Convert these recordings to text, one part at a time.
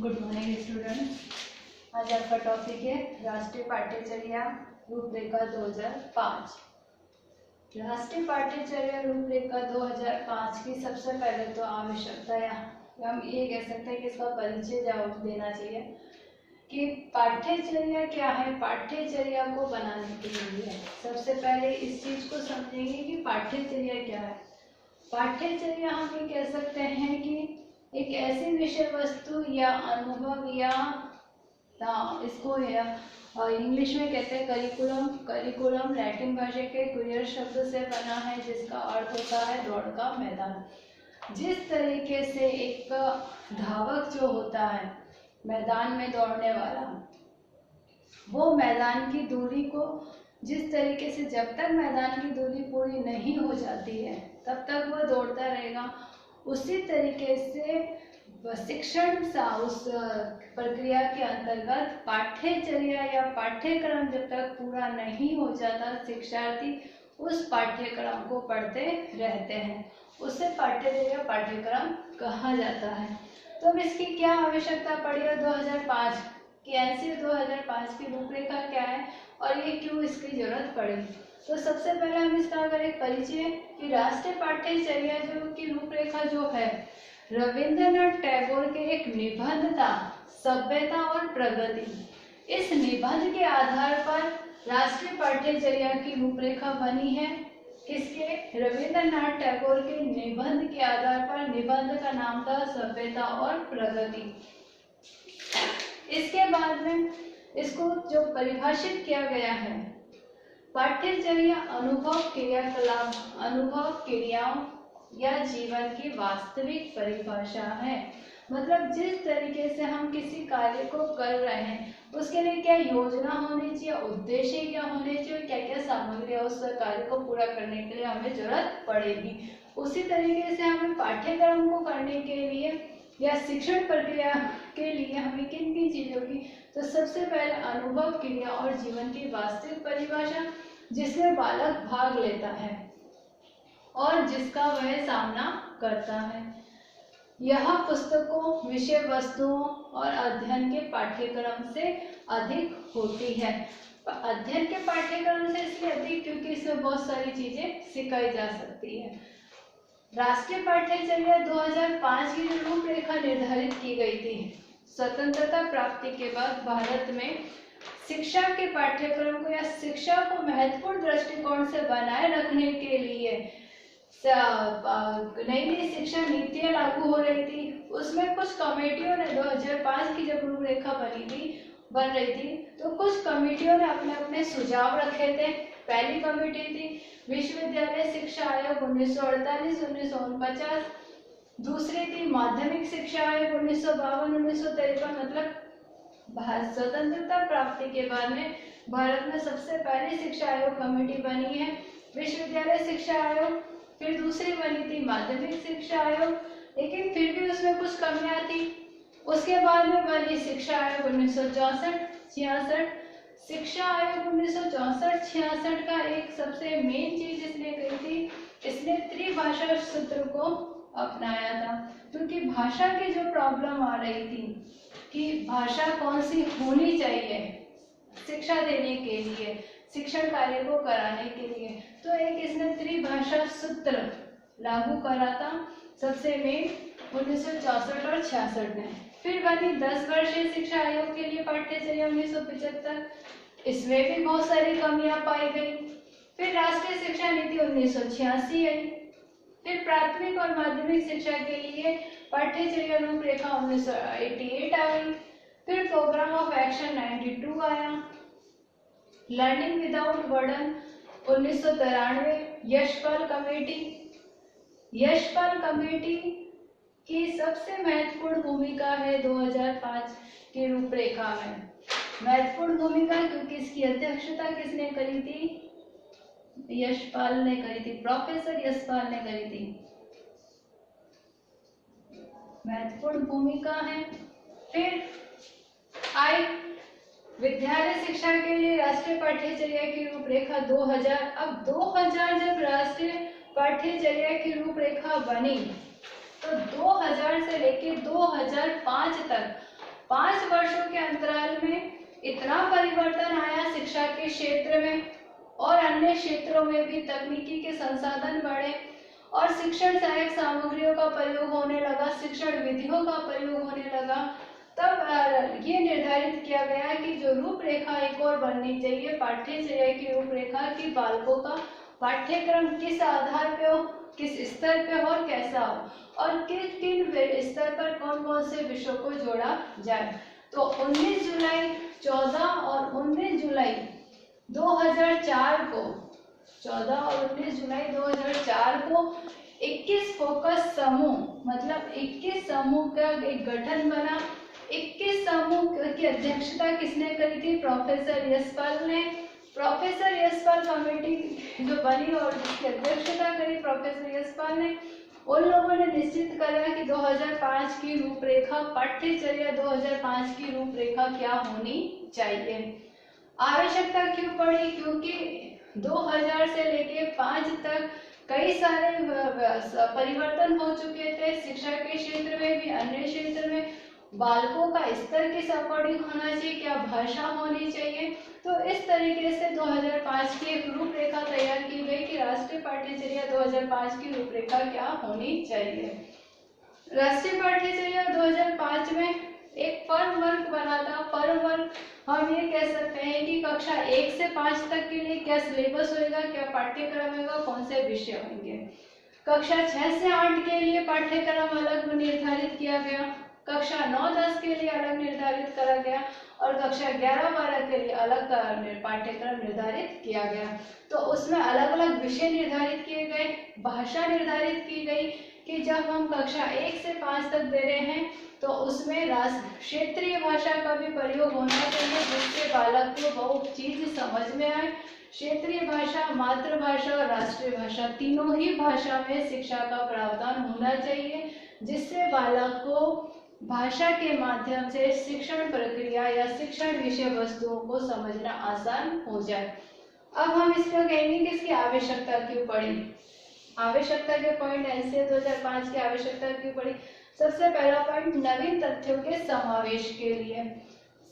Good morning students. आज आपका topic है राष्ट्रीय पाठ्यचर्या रूपरेखा 2005। राष्ट्रीय पाठ्यचर्या रूपरेखा 2005 की सबसे पहले तो आवश्यकता या हम ये कह सकते हैं कि इसका परिचय देना चाहिए कि पाठ्यचर्या क्या है। पाठ्यचर्या को बनाने के लिए सबसे पहले इस चीज को समझेंगे कि पाठ्यचर्या क्या है। पाठ्यचर्या हम ये कह सकते हैं कि एक ऐसी विषय वस्तु या अनुभव या इसको इंग्लिश में कहते हैं करिकुलम। करिकुलम लैटिन भाषा के कुरियर शब्द से बना है जिसका अर्थ होता है दौड़ का मैदान। जिस तरीके से एक धावक जो होता है मैदान में दौड़ने वाला, वो मैदान की दूरी को जिस तरीके से जब तक मैदान की दूरी पूरी नहीं हो जाती है तब तक वह दौड़ता रहेगा, उसी तरीके से शिक्षण उस प्रक्रिया के अंतर्गत पाठ्यचर्या या पाठ्यक्रम जब तक पूरा नहीं हो जाता शिक्षार्थी उस पाठ्यक्रम को पढ़ते रहते हैं, उससे पाठ्यचर्या पाठ्यक्रम कहा जाता है। तो अब इसकी क्या आवश्यकता पड़ी है 2005 की एनसीईआरटी 2005 की रूपरेखा क्या है और ये क्यों इसकी जरूरत पड़ी। तो सबसे पहले हम इसका अगर एक परिचय कि राष्ट्रीय पाठ्यचर्या जो की रूपरेखा जो है रविंद्रनाथ टैगोर के एक निबंध था सभ्यता और प्रगति। इस निबंध के आधार पर राष्ट्रीय पाठ्यचर्या की रूपरेखा बनी है। किसके? रविंद्रनाथ टैगोर के निबंध के आधार पर। निबंध का नाम था सभ्यता और प्रगति। इसके बाद में इसको जो परिभाषित किया गया है, पाठ्यचर्या अनुभव क्रियाकलाप, अनुभव क्रियाओं या जीवन की वास्तविक परिभाषा है। मतलब जिस तरीके से हम किसी कार्य को कर रहे हैं उसके लिए क्या योजना होनी चाहिए, उद्देश्य क्या होने चाहिए, क्या क्या सामग्री उस कार्य को पूरा करने के लिए हमें जरूरत पड़ेगी। उसी तरीके से हमें पाठ्यक्रम को करने के लिए या शिक्षण प्रक्रिया के लिए हमें किन किन चीजों की, तो सबसे पहले अनुभव क्रिया और जीवन की वास्तविक परिभाषा जिसमें बालक भाग लेता है और जिसका वह सामना करता है। यह पुस्तकों, विषय वस्तुओं और अध्ययन के पाठ्यक्रम से अधिक होती है। अध्ययन के पाठ्यक्रम से इसलिए अधिक क्योंकि इसमें बहुत सारी चीजें सिखाई जा सकती है। राष्ट्रीय पाठ्यचर्या 2005 की जो रूपरेखा निर्धारित की गई थी, स्वतंत्रता प्राप्ति के बाद भारत में शिक्षा के पाठ्यक्रम को या शिक्षा को महत्वपूर्ण दृष्टिकोण से बनाए रखने के लिए नई नई शिक्षा नीतियां लागू हो रही थी। उसमें कुछ कमेटियों ने 2005 की जब रूपरेखा बन रही थी तो कुछ कमेटियों ने अपने अपने सुझाव रखे थे। पहली कमेटी थी विश्वविद्यालय शिक्षा आयोग 1948-1949, दूसरी थी माध्यमिक शिक्षा आयोग 1952-1953। मतलब स्वतंत्रता प्राप्ति के बाद में भारत में सबसे पहली शिक्षा आयोग कमेटी बनी है विश्वविद्यालय शिक्षा आयोग। फिर दूसरी बनी थी माध्यमिक शिक्षा आयोग, लेकिन फिर भी उसमें कुछ कमियां थी। उसके बाद में बनी शिक्षा आयोग 1964-66। शिक्षा आयोग 1964-66 का एक सबसे मेन चीज इसने कही थी, इसने त्रिभाषा सूत्र को अपनाया था क्योंकि भाषा की जो प्रॉब्लम आ रही थी कि भाषा कौन सी होनी चाहिए शिक्षा देने के लिए, शिक्षण कार्य को कराने के लिए, तो एक इसने त्रिभाषा सूत्र लागू करा था सबसे मेन 1964 और 66 में। फिर बनी 10 वर्षीय शिक्षा आयोग के लिए पाठ्यचर्या 1975, इसमें भी बहुत सारी कमियां पाई गई। फिर राष्ट्रीय शिक्षा नीति 1986 आई। फिर प्राथमिक और माध्यमिक शिक्षा के लिए पाठ्यचर्या रूपरेखा 1988 आ गई। फिर प्रोग्राम ऑफ एक्शन 92 आया। Learning without burden 1993। Yashpal committee की सबसे महत्वपूर्ण भूमिका है 2005 की रूपरेखा में। महत्वपूर्ण भूमिका क्योंकि इसकी अध्यक्षता किसने करी थी? यशपाल ने करी थी, प्रोफेसर यशपाल ने करी थी। महत्वपूर्ण भूमिका है। फिर आई विद्यालय शिक्षा के लिए राष्ट्रीय पाठ्यचर्या की रूपरेखा 2000। अब 2000 जब राष्ट्रीय पाठ्यचर्या की रूपरेखा बनी तो 2000 से लेकर 2005 तक 5 वर्षों के अंतराल में इतना परिवर्तन आया शिक्षा के क्षेत्र में और अन्य क्षेत्रों में भी तकनीकी के संसाधन बढ़े और शिक्षण सहायक सामग्रियों का प्रयोग होने लगा, शिक्षण विधियों का प्रयोग होने लगा। तब ये निर्धारित किया गया कि जो रूपरेखा एक और बननी चाहिए पाठ्यचर्या की रूपरेखा की, बालकों का पाठ्यक्रम किस आधार पे हो, किस स्तर पे हो और कैसा हो और किन किन स्तर पर कौन कौन से विषयों को जोड़ा जाए। तो 19 जुलाई 14 और 19 जुलाई 2004 को 14 और 19 जुलाई 2004 को 21 फोकस समूह मतलब 21 समूह का एक गठन बना। 21 समूह की अध्यक्षता किसने करी थी? प्रोफेसर यशपाल ने। प्रोफेसर यशपाल कमेटी जो बनी और जिसकी अध्यक्षता करी प्रोफेसर यशपाल ने, उन लोगों ने निश्चित करा कि 2005 की रूपरेखा, पाठ्यचर्या 2005 की रूपरेखा क्या होनी चाहिए। आवश्यकता क्यों पड़ी? क्योंकि 2000 से लेके 5 तक कई सारे परिवर्तन हो चुके थे शिक्षा के क्षेत्र में भी, अन्य क्षेत्र में। बालकों का स्तर किस अकॉर्डिंग होना चाहिए, क्या भाषा होनी चाहिए। तो इस तरीके से 2005 की एक रूपरेखा तैयार की गई कि राष्ट्रीय पाठ्यचर्या 2005 की रूपरेखा क्या होनी चाहिए। राष्ट्रीय पाठ्यचर्या 2005 में एक फर्म वर्क बना था। फर्म वर्क हम ये कह सकते हैं कि कक्षा 1 से 5 तक के लिए क्या सिलेबस होगा, क्या पाठ्यक्रम होगा, कौन से विषय होंगे। कक्षा 6 से 8 के लिए पाठ्यक्रम अलग निर्धारित किया गया, कक्षा 9-10 के लिए अलग निर्धारित करा गया और कक्षा 11-12 के लिए अलग पाठ्यक्रम निर्धारित किया गया। तो उसमें अलग अलग विषय निर्धारित किए गए, भाषा निर्धारित की गई कि जब हम कक्षा 1 से 5 तक दे रहे हैं तो उसमें क्षेत्रीय भाषा का भी प्रयोग होना चाहिए जिससे बालक को वो चीज समझ में आए। क्षेत्रीय भाषा, मातृभाषा और राष्ट्रीय भाषा तीनों ही भाषा में शिक्षा का प्रावधान होना चाहिए जिससे बालक को भाषा के माध्यम से शिक्षण प्रक्रिया या शिक्षण विषय वस्तुओं को समझना आसान हो जाए। अब हम इसको कहेंगे कि इसकी आवश्यकता क्यों पड़ी। आवश्यकता के पॉइंट ऐसे 2005 की आवश्यकता क्यों पड़ी। सबसे पहला पॉइंट नवीन तथ्यों के समावेश के लिए।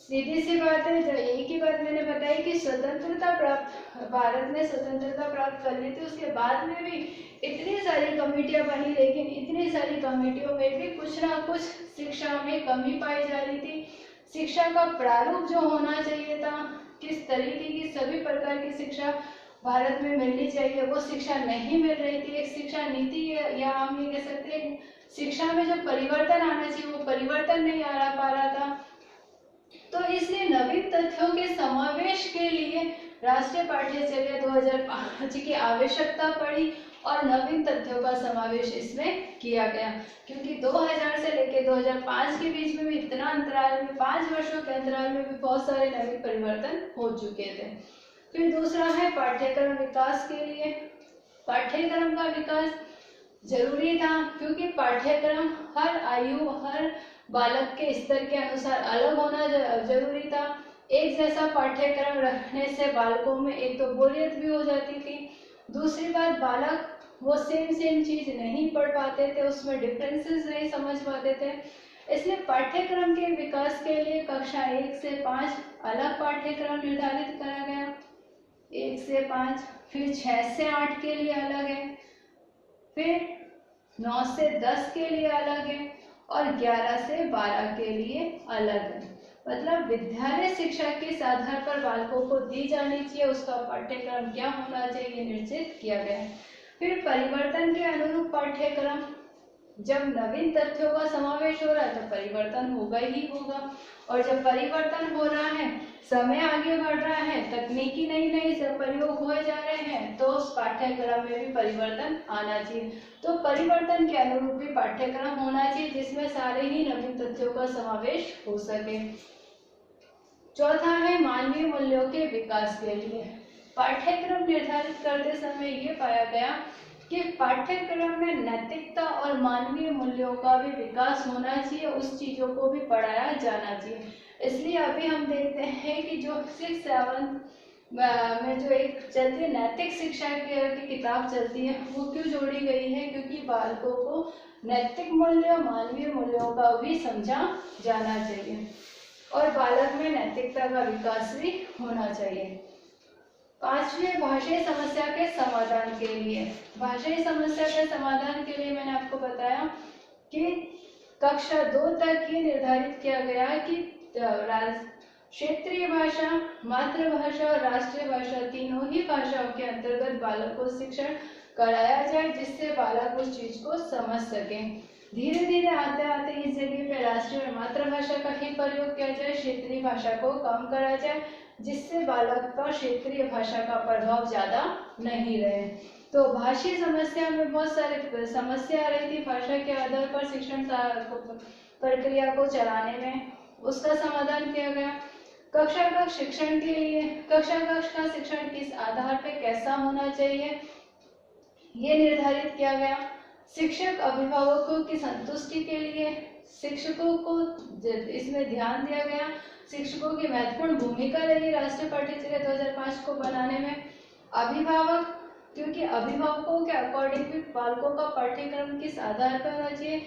सीधी सी बात है, जब एक ही बात मैंने बताई कि स्वतंत्रता प्राप्त, भारत ने स्वतंत्रता प्राप्त कर ली थी, उसके बाद में भी इतनी सारी कमेटियां बनी, लेकिन इतनी सारी कमेटियों में भी कुछ ना कुछ शिक्षा में कमी पाई जा रही थी। शिक्षा का प्रारूप जो होना चाहिए था, किस तरीके की सभी प्रकार की शिक्षा भारत में मिलनी चाहिए, वो शिक्षा नहीं मिल रही थी। एक शिक्षा नीति या हम ये कह सकते हैं शिक्षा में जो परिवर्तन आना चाहिए वो परिवर्तन नहीं आ पा रहा था। तो इसलिए नवीन तथ्यों के समावेश के लिए राष्ट्रीय पाठ्यचर्या 2005 की आवश्यकता पड़ी और नवीन तथ्यों का समावेश इसमें किया गया, क्योंकि 2000 से लेकर 2005 के बीच में भी इतना अंतराल में 5 वर्षों के अंतराल में भी बहुत सारे नवीन परिवर्तन हो चुके थे। फिर दूसरा है पाठ्यक्रम विकास के लिए। पाठ्यक्रम का विकास जरूरी था क्योंकि पाठ्यक्रम हर आयु, हर बालक के स्तर के अनुसार अलग होना जरूरी था। एक जैसा पाठ्यक्रम रखने से बालकों में एक तो बोरियत भी हो जाती थी, दूसरी बात बालक वो सेम चीज नहीं पढ़ पाते थे, उसमें डिफरेंसेस नहीं समझ पाते थे। इसलिए पाठ्यक्रम के विकास के लिए कक्षा 1 से 5 अलग पाठ्यक्रम निर्धारित करा गया, 1 से 5, फिर 6 से 8 के लिए अलग है, फिर 9 से 10 के लिए अलग है और 11 से 12 के लिए अलग है। मतलब विद्यालय शिक्षा किस आधार पर बालकों को दी जानी चाहिए, उसका पाठ्यक्रम क्या होना चाहिए निश्चित किया गया है। फिर परिवर्तन के अनुरूप पाठ्यक्रम, जब नवीन तथ्यों का समावेश हो रहा है तो परिवर्तन होगा ही होगा, और जब परिवर्तन हो रहा है, समय आगे बढ़ रहा है, तकनीकी नई सब प्रयोग हो जा रहे हैं, तो उस पाठ्यक्रम में भी परिवर्तन आना चाहिए। तो परिवर्तन के अनुरूप भी पाठ्यक्रम होना चाहिए जिसमें सारे ही नवीन तथ्यों का समावेश हो सके। चौथा है मानवीय मूल्यों के विकास के लिए। पाठ्यक्रम निर्धारित करते समय ये पाया गया कि पाठ्यक्रम में नैतिकता और मानवीय मूल्यों का भी विकास होना चाहिए, उस चीजों को भी पढ़ाया जाना चाहिए। इसलिए अभी हम देखते हैं कि जो 6, 7 में जो एक चलती है नैतिक शिक्षा की किताब चलती है, वो क्यों जोड़ी गई है? क्योंकि बालकों को नैतिक मूल्य, मानवीय मूल्यों का भी समझा जाना चाहिए और बालक में नैतिकता का विकास भी होना चाहिए। पांचवें, भाषाई समस्या के समाधान के लिए। भाषाई समस्या के समाधान के लिए मैंने आपको बताया कि कक्षा 2 तक ये निर्धारित किया गया है कि क्षेत्रीय भाषा, मातृभाषा और राष्ट्रीय भाषा तीनों ही भाषाओं के अंतर्गत बालक को शिक्षण कराया जाए, जिससे बालक उस चीज को समझ सके। धीरे धीरे आते आते इस जगह पे राष्ट्रीय और मातृभाषा का ही प्रयोग किया जाए, क्षेत्रीय भाषा को कम करा जाए, जिससे बालक पर क्षेत्रीय भाषा का प्रभाव ज्यादा नहीं रहे। तो भाषीय समस्या में बहुत सारे समस्या आ रही थी भाषा के आधार पर शिक्षण प्रक्रिया को चलाने में, उसका समाधान किया गया। कक्षा कक्ष शिक्षण के लिए, कक्षा कक्ष का शिक्षण किस आधार पर कैसा होना चाहिए ये निर्धारित किया गया। शिक्षक अभिभावकों की संतुष्टि के लिए शिक्षकों को इसमें ध्यान दिया गया। शिक्षकों की महत्वपूर्ण भूमिका रही राष्ट्रीय पाठ्यचर्या 2005 को बनाने में। अभिभावक, क्योंकि अभिभावकों के अकॉर्डिंग भी बालकों का पाठ्यक्रम किस आधार पर होना चाहिए,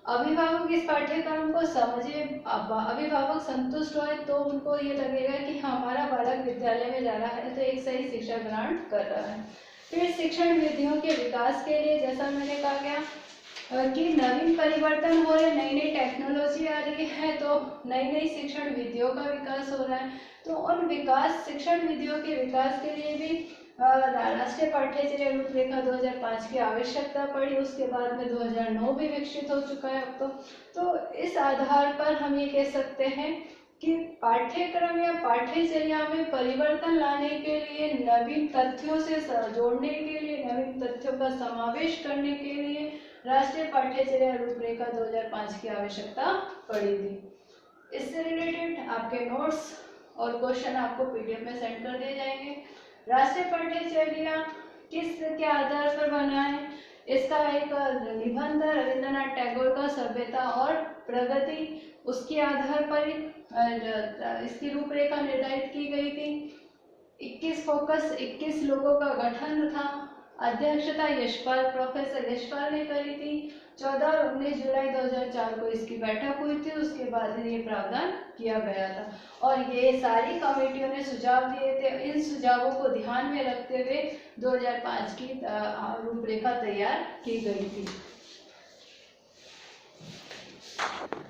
अभिभावक इस पाठ्यक्रम को समझे, अभिभावक संतुष्ट हो तो उनको ये लगेगा कि हमारा बालक विद्यालय में जा रहा है तो एक सही शिक्षा ग्रहण कर रहा है। फिर शिक्षण विधियों के विकास के लिए, जैसा मैंने कहा गया कि नवीन परिवर्तन हो रहे, नई नई टेक्नोलॉजी आ रही है, तो नई नई शिक्षण विधियों का विकास हो रहा है, तो उन विकास शिक्षण विधियों के विकास के लिए भी राष्ट्रीय पाठ्यचर्या रूपरेखा 2005 की आवश्यकता पड़ी। उसके बाद में 2009 भी विकसित हो चुका है अब तो इस आधार पर हम ये कह सकते हैं कि पाठ्यक्रम या पाठ्यचर्या में परिवर्तन लाने के लिए, नवीन तथ्यों से जोड़ने के लिए, नवीन तथ्यों का समावेश करने के लिए राष्ट्रीय पाठ्यचर्या रूपरेखा 2005 की आवश्यकता पड़ी थी। इससे रिलेटेड आपके नोट्स और क्वेश्चन आपको पीडीएफ में सेंड कर दिए जाएंगे। राष्ट्रीय पाठ्यचर्या किस के आधार पर बना है, इसका एक निबंध रविंद्रनाथ टैगोर का सभ्यता और प्रगति, उसके आधार पर इसकी रूपरेखा निर्धारित की गई थी। 21 फोकस 21 लोगों का गठन था। अध्यक्षता प्रोफेसर यशपाल ने करी थी। 14 और 19 जुलाई 2004 को इसकी बैठक हुई थी, उसके बाद ये प्रावधान किया गया था और ये सारी कमेटियों ने सुझाव दिए थे। इन सुझावों को ध्यान में रखते हुए 2005 की रूपरेखा तैयार की गई थी।